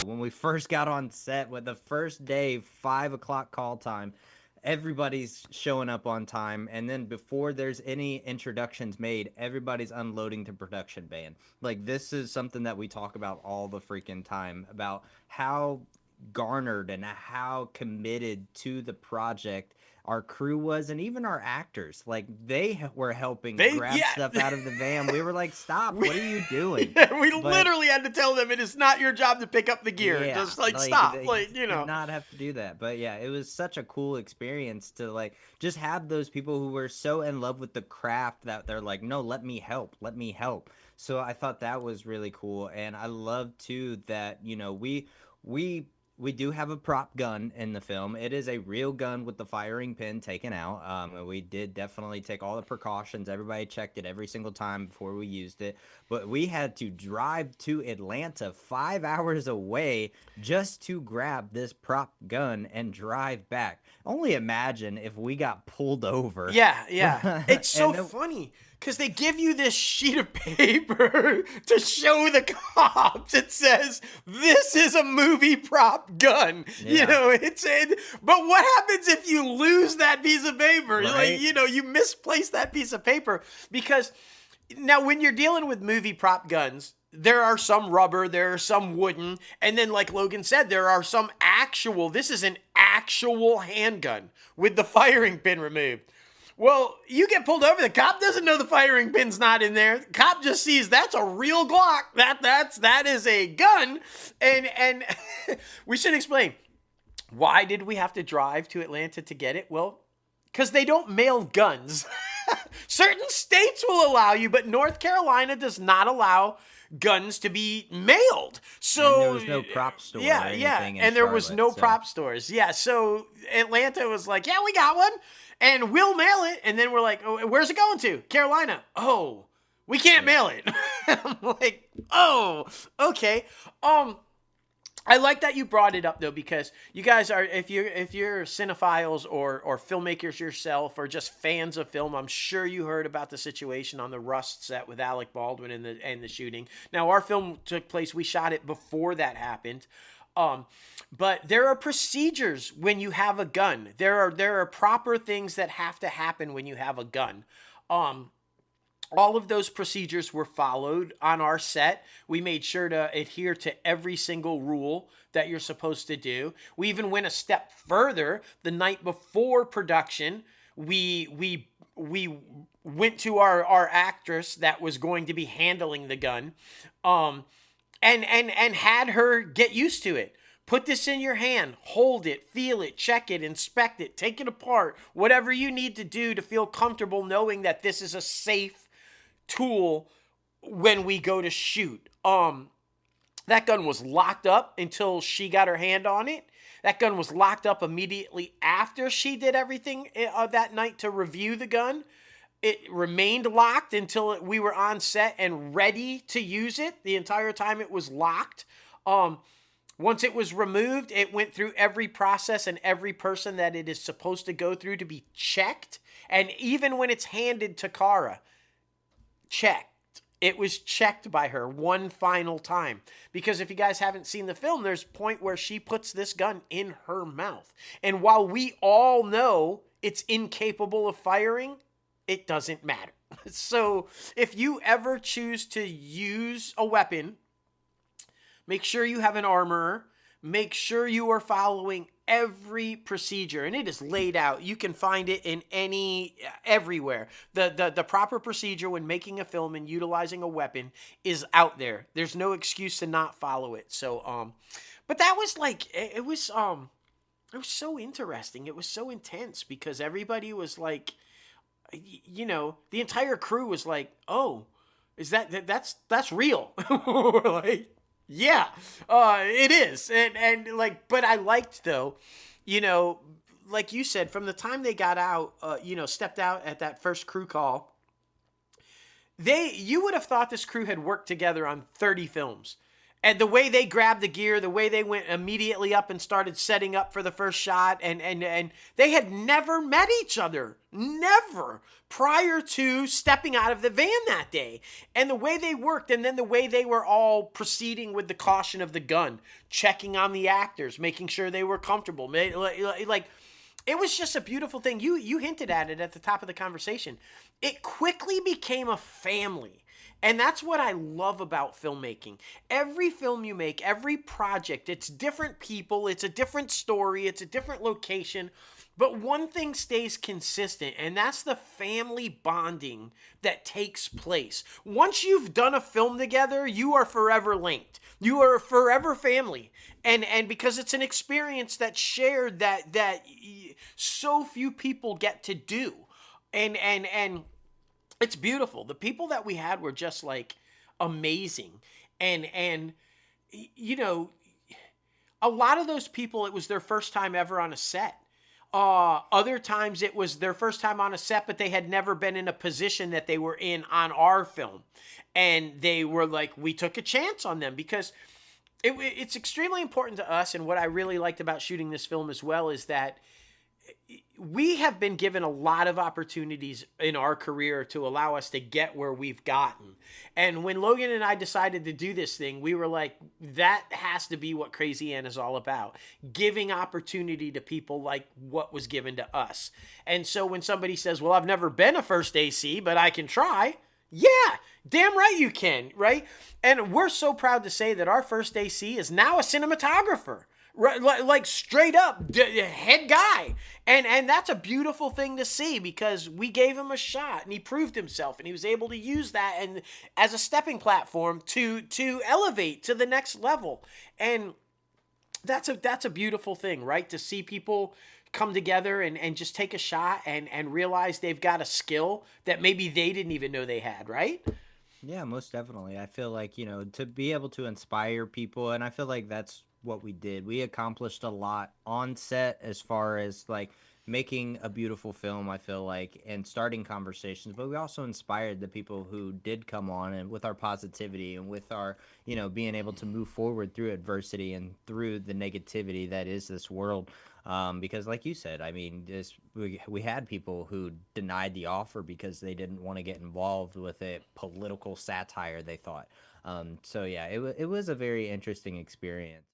when we first got on set with the first day, 5 o'clock call time, everybody's showing up on time, and then before there's any introductions made, everybody's unloading the production van. Like, this is something that we talk about all the freaking time, about how garnered and how committed to the project our crew was, and even our actors. Like, they were helping grab Yeah. stuff out of the van. We were like, stop, what are you doing? Yeah, we But literally had to tell them it is not your job to pick up the gear. yeah, Just like like stop, they like did not have to do that. But yeah, it was such a cool experience to like just have those people who were so in love with the craft that they're like, no, let me help, let me help. So I thought that was really cool, and I love too that we we do have a prop gun in the film. It is a real gun with the firing pin taken out. We did definitely take all the precautions. Everybody checked it every single time before we used it. But we had to drive to Atlanta 5 hours away just to grab this prop gun and drive back. Only imagine if we got pulled over. Yeah. It's so and then, funny because they give you this sheet of paper to show the cops. It says, this is a movie prop gun. Yeah. But what happens if you lose that piece of paper? Right. Like, you misplace that piece of paper because now when you're dealing with movie prop guns, there are some rubber, there are some wooden, and then like Logan said, there are some this is an actual handgun with the firing pin removed. Well, you get pulled over, the cop doesn't know the firing pin's not in there. The cop just sees that's a real Glock. That is a gun. And we should explain, why did we have to drive to Atlanta to get it? Well, because they don't mail guns. Certain states will allow you, but North Carolina does not allow guns to be mailed. So and there was no prop store. And there was no prop stores. Yeah, so Atlanta was like, yeah, we got one, and we'll mail it. And then we're like, oh, where's it going to? Carolina. Oh, we can't mail it. I'm like, oh, okay. I like that you brought it up though, because you guys are, if you're cinephiles or filmmakers yourself or just fans of film, I'm sure you heard about the situation on the Rust set with Alec Baldwin and the shooting. Now our film took place, we shot it before that happened. But there are procedures when you have a gun. There are proper things that have to happen when you have a gun. All of those procedures were followed on our set. We made sure to adhere to every single rule that you're supposed to do. We even went a step further. The night before production, we went to our actress that was going to be handling the gun, and had her get used to it. Put this in your hand, hold it, feel it, check it, inspect it, take it apart, whatever you need to do to feel comfortable knowing that this is a safe tool when we go to shoot. That gun was locked up until she got her hand on it. That gun was locked up immediately after she did everything that night to review the gun. It remained locked until we were on set and ready to use it. The entire time it was locked. Once it was removed, it went through every process and every person that it is supposed to go through to be checked. And even when it's handed to Cara, checked. It was checked by her one final time. Because if you guys haven't seen the film, there's a point where she puts this gun in her mouth. And while we all know it's incapable of firing, it doesn't matter. So if you ever choose to use a weapon, make sure you have an armorer. Make sure you are following every procedure, and it is laid out. You can find it in everywhere. The proper procedure when making a film and utilizing a weapon is out there. There's no excuse to not follow it. So, but that was like, it was so interesting. It was so intense because everybody was like, the entire crew was like, oh, is that's real? We're like, yeah, it is. And like, but I liked though, like you said, from the time they got out, stepped out at that first crew call, you would have thought this crew had worked together on 30 films. And the way they grabbed the gear, the way they went immediately up and started setting up for the first shot, and they had never met each other, never, prior to stepping out of the van that day. And the way they worked, and then the way they were all proceeding with the caution of the gun, checking on the actors, making sure they were comfortable, like it was just a beautiful thing. You hinted at it at the top of the conversation. It quickly became a family. And that's what I love about filmmaking. Every film you make, every project, it's different people, it's a different story, it's a different location, but one thing stays consistent, and that's the family bonding that takes place. Once you've done a film together, you are forever linked. You are forever family. And because it's an experience that's shared that so few people get to do. And it's beautiful. The people that we had were just like amazing. And you know, a lot of those people, it was their first time ever on a set. Other times it was their first time on a set, but they had never been in a position that they were in on our film. And they were like, we took a chance on them because it's extremely important to us. And what I really liked about shooting this film as well is that we have been given a lot of opportunities in our career to allow us to get where we've gotten. And when Logan and I decided to do this thing, we were like, that has to be what Crazy Ann is all about. Giving opportunity to people like what was given to us. And so when somebody says, well, I've never been a first AC, but I can try. Yeah, damn right you can, right? And we're so proud to say that our first AC is now a cinematographer. Right, like straight up head guy, and that's a beautiful thing to see because we gave him a shot and he proved himself and he was able to use that and as a stepping platform to elevate to the next level. And that's a beautiful thing, right? To see people come together and just take a shot and realize they've got a skill that maybe they didn't even know they had, right? Yeah, most definitely. I feel like, to be able to inspire people, and I feel like that's what we did. We accomplished a lot on set as far as like making a beautiful film, I feel like, and starting conversations, but we also inspired the people who did come on and with our positivity and with our, being able to move forward through adversity and through the negativity that is this world. Because like you said, I mean, we had people who denied the offer because they didn't want to get involved with a political satire, they thought. So yeah, it was a very interesting experience.